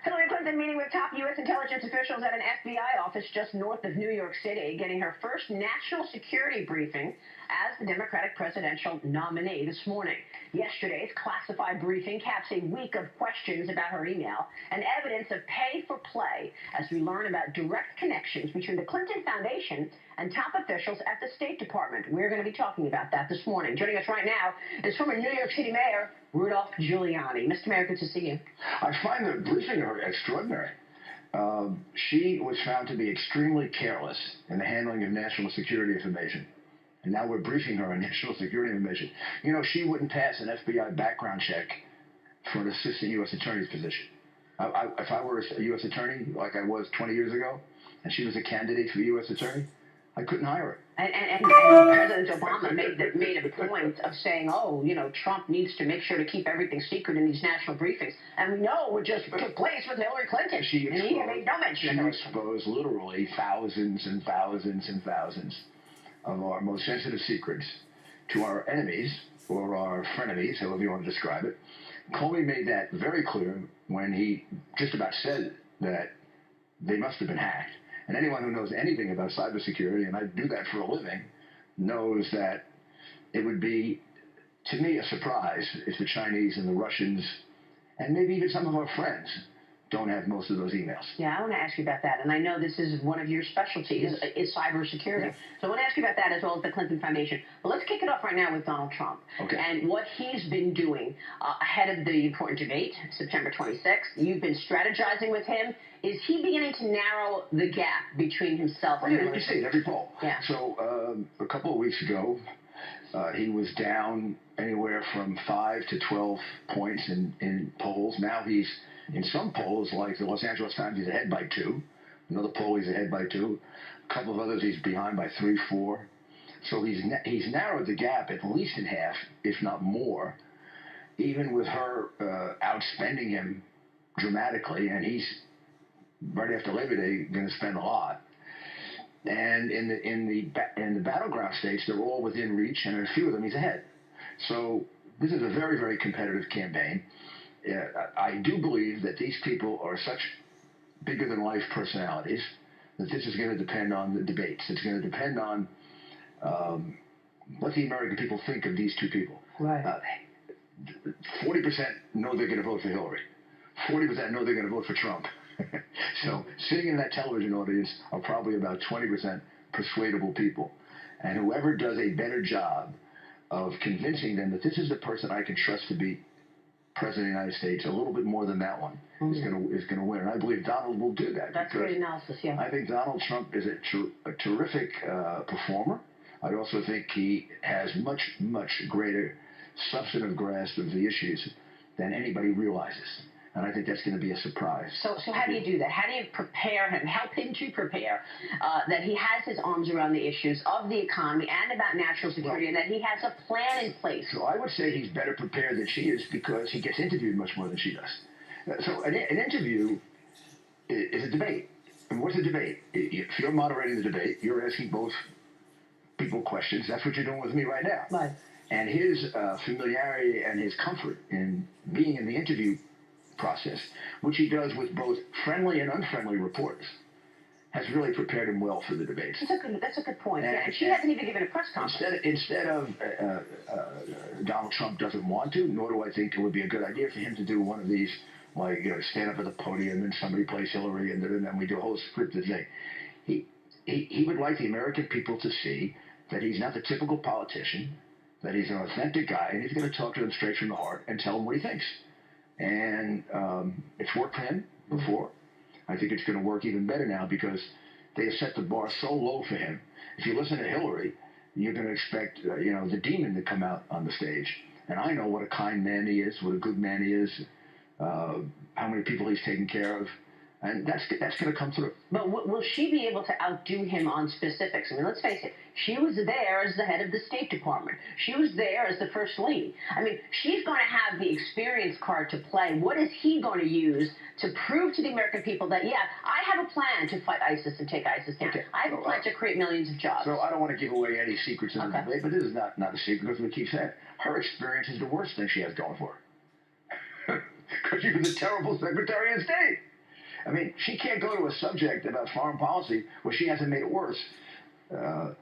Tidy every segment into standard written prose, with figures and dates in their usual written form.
Hillary Clinton meeting with top U.S. intelligence officials at an FBI office just north of New York City, getting her first national security briefing as the Democratic presidential nominee this morning. Yesterday's classified briefing caps a week of questions about her email and evidence of pay for play as we learn about direct connections between the Clinton Foundation and top officials at the State Department. We're going to be talking about that this morning. Joining us right now is former New York City Mayor Rudolph Giuliani. Mr. Mayor, good to see you. I find the briefing her extraordinary. She was found to be extremely careless in the handling of national security information. And now we're briefing her on national security information. You know, she wouldn't pass an FBI background check for an assistant U.S. attorney's position. If I were a U.S. attorney, like I was 20 years ago, and she was a candidate for U.S. attorney, I couldn't hire her. And President Obama made a point of saying, oh, you know, Trump needs to make sure to keep everything secret in these national briefings. And we know what just took place with Hillary Clinton. He made no mention of Hillary Clinton. She exposed literally thousands and thousands and thousands of our most sensitive secrets to our enemies or our frenemies, however you want to describe it. Comey made that very clear when he just about said that they must have been hacked. And anyone who knows anything about cybersecurity, and I do that for a living, knows that it would be, to me, a surprise if the Chinese and the Russians, and maybe even some of our friends, don't have most of those emails. Yeah, I want to ask you about that. And I know this is one of your specialties, is cybersecurity. So I want to ask you about that as well as the Clinton Foundation. But let's kick it off right now with Donald Trump and what he's been doing ahead of the important debate, September 26th. You've been strategizing with him. Is he beginning to narrow the gap between himself and Hillary? You see it every poll. Yeah. So a couple of weeks ago, he was down anywhere from 5 to 12 points in polls. Now he's in some polls, like the Los Angeles Times, he's ahead by 2. Another poll, he's ahead by 2. A couple of others, he's behind by 3, 4. So he's narrowed the gap at least in half, if not more, even with her outspending him dramatically. And he's, right after Labor Day, going to spend a lot. And in the battleground states, they're all within reach, and in a few of them, he's ahead. So this is a very, very competitive campaign. I do believe that these people are such bigger-than-life personalities that this is going to depend on the debates. It's going to depend on what the American people think of these two people. Right. 40% know they're going to vote for Hillary. 40% know they're going to vote for Trump. So sitting in that television audience are probably about 20% persuadable people. And whoever does a better job of convincing them that this is the person I can trust to be President of the United States, a little bit more than that one, is going to win. And I believe Donald will do that. That's great analysis, yeah. I think Donald Trump is a terrific performer. I also think he has much, much greater substantive grasp of the issues than anybody realizes. And I think that's going to be a surprise. So how do you do that? How do you prepare him, help him to prepare that he has his arms around the issues of the economy and about national security, and that he has a plan in place? So I would say he's better prepared than she is because he gets interviewed much more than she does. So an interview is a debate. And what's a debate? If you're moderating the debate, you're asking both people questions. That's what you're doing with me right now. Right. And his familiarity and his comfort in being in the interview process, which he does with both friendly and unfriendly reporters, has really prepared him well for the debates. That's a good point. And she hasn't even given a press conference. Instead of Donald Trump doesn't want to, nor do I think it would be a good idea for him to do one of these, like, you know, stand up at the podium and somebody plays Hillary and then we do a whole scripted thing. He would like the American people to see that he's not the typical politician, that he's an authentic guy, and he's going to talk to them straight from the heart and tell them what he thinks. And it's worked for him before. I think it's going to work even better now because they have set the bar so low for him. If you listen to Hillary, you're going to expect, the demon to come out on the stage. And I know what a kind man he is, what a good man he is, how many people he's taken care of. And that's going to come through. But will she be able to outdo him on specifics? I mean, let's face it. She was there as the head of the State Department. She was there as the First Lady. I mean, she's going to have the experience card to play. What is he going to use to prove to the American people that, yeah, I have a plan to fight ISIS and take ISIS down. Okay. I have a plan to create millions of jobs. So I don't want to give away any secrets in the debate, but this is not a secret because we keep saying it. Her experience is the worst thing she has going for her. Because she was a terrible Secretary of State. I mean, she can't go to a subject about foreign policy where she hasn't made it worse.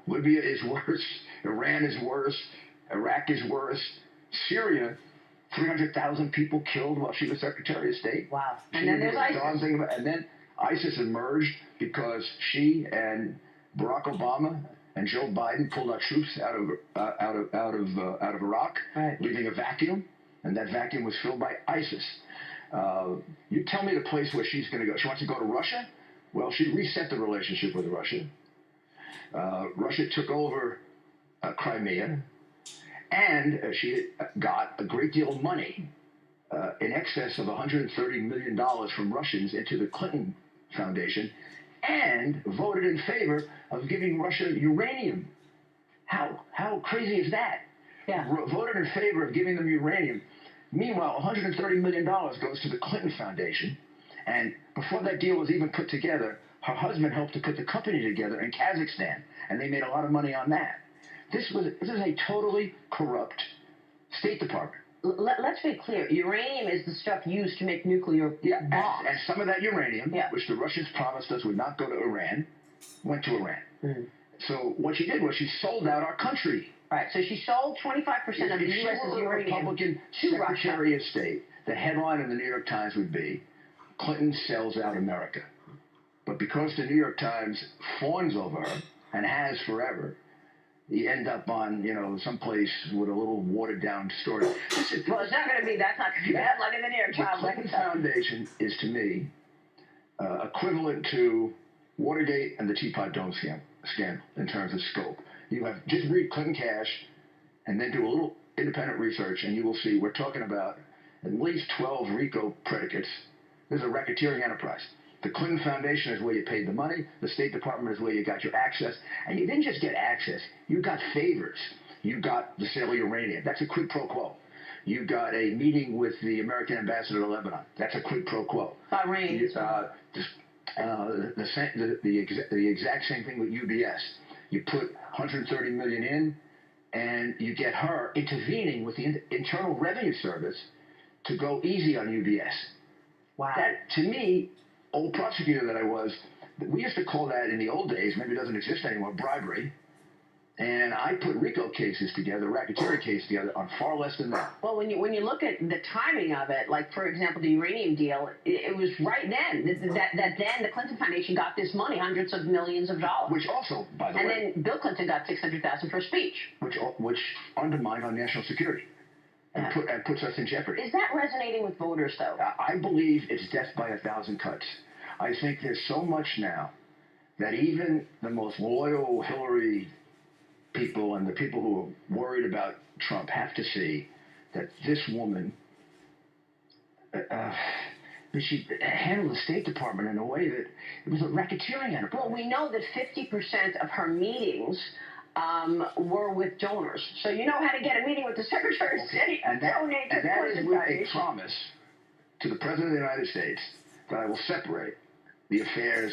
Libya is worse. Iran is worse. Iraq is worse. Syria, 300,000 people killed while she was Secretary of State. Wow. And then there's ISIS. And then ISIS emerged because she and Barack Obama and Joe Biden pulled our troops out of Iraq, right, leaving a vacuum, and that vacuum was filled by ISIS. You tell me the place where she's going to go. She wants to go to Russia? Well, she reset the relationship with Russia. Russia took over Crimea, and she got a great deal of money, in excess of $130 million from Russians into the Clinton Foundation, and voted in favor of giving Russia uranium. How crazy is that? Yeah. Voted in favor of giving them uranium. Meanwhile, $130 million goes to the Clinton Foundation, and before that deal was even put together, her husband helped to put the company together in Kazakhstan, and they made a lot of money on that. This is a totally corrupt State Department. Let's be clear. Uranium is the stuff used to make nuclear bombs. And some of that uranium, which the Russians promised us would not go to Iran, went to Iran. Mm-hmm. So what she did was she sold out our country. Right. So she sold 25% of the U.S.'s uranium Republican to Russia. Secretary of State. The headline in the New York Times would be, Clinton sells out America. But because the New York Times fawns over her, and has forever, you end up on, someplace with a little watered-down story. Well, it's not going to be, that's not going to be bad luck in the New York Times. The Clinton Foundation is, to me, equivalent to Watergate and the Teapot Dome scandal in terms of scope. You have, just read Clinton Cash, and then do a little independent research, and you will see we're talking about at least 12 RICO predicates. This is a racketeering enterprise. The Clinton Foundation is where you paid the money. The State Department is where you got your access. And you didn't just get access. You got favors. You got the sale of uranium. That's a quid pro quo. You got a meeting with the American ambassador to Lebanon. That's a quid pro quo. Bahrain. The exact same thing with UBS. You put $130 million in, and you get her intervening with the Internal Revenue Service to go easy on UBS. Wow. That, to me, old prosecutor that I was, we used to call that in the old days, maybe it doesn't exist anymore, bribery. And I put RICO cases together, racketeering cases together, on far less than that. Well, when you look at the timing of it, like, for example, the uranium deal, it was right then that then the Clinton Foundation got this money, hundreds of millions of dollars. Which also, by the way... And then Bill Clinton got $600,000 for a speech. Which undermined our national security and puts us in jeopardy. Is that resonating with voters, though? I believe it's death by 1,000 cuts. I think there's so much now that even the most loyal Hillary people and the people who are worried about Trump have to see that this woman, she handled the State Department in a way that it was a racketeering enterprise. Well, we know that 50% of her meetings were with donors. So you know how to get a meeting with the Secretary of State and donate to the that Clinton is with Foundation. a promise to the President of the United States that I will separate the affairs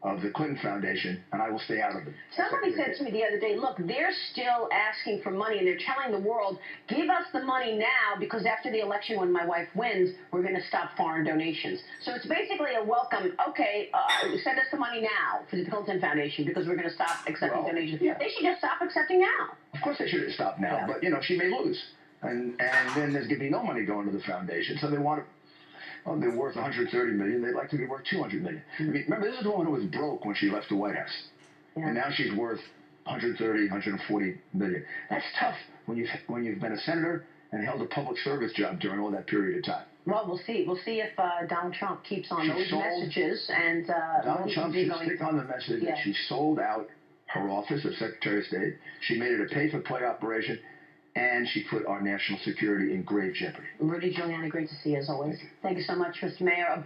of the Clinton Foundation, and I will stay out of it. Somebody said to me the other day, look, they're still asking for money, and they're telling the world, give us the money now, because after the election, when my wife wins, we're going to stop foreign donations. So it's basically a welcome, okay, send us the money now for the Clinton Foundation, because we're going to stop accepting donations. Yeah. They should just stop accepting now. Of course they should stop now, but, she may lose. And then there's going to be no money going to the foundation, so they want to... Oh, they're worth $130 million. They'd like to be worth $200 million. I mean, remember, this is a woman who was broke when she left the White House, and now she's worth $130, $140 million. That's tough when you've been a senator and held a public service job during all that period of time. Well, we'll see. We'll see if Donald Trump keeps on those messages and Donald Trump should stick on the message that she sold out her office of Secretary of State. She made it a pay-for-play operation. And she put our national security in grave jeopardy. Rudy Giuliani, great to see you as always. Thank you so much, Mr. Mayor.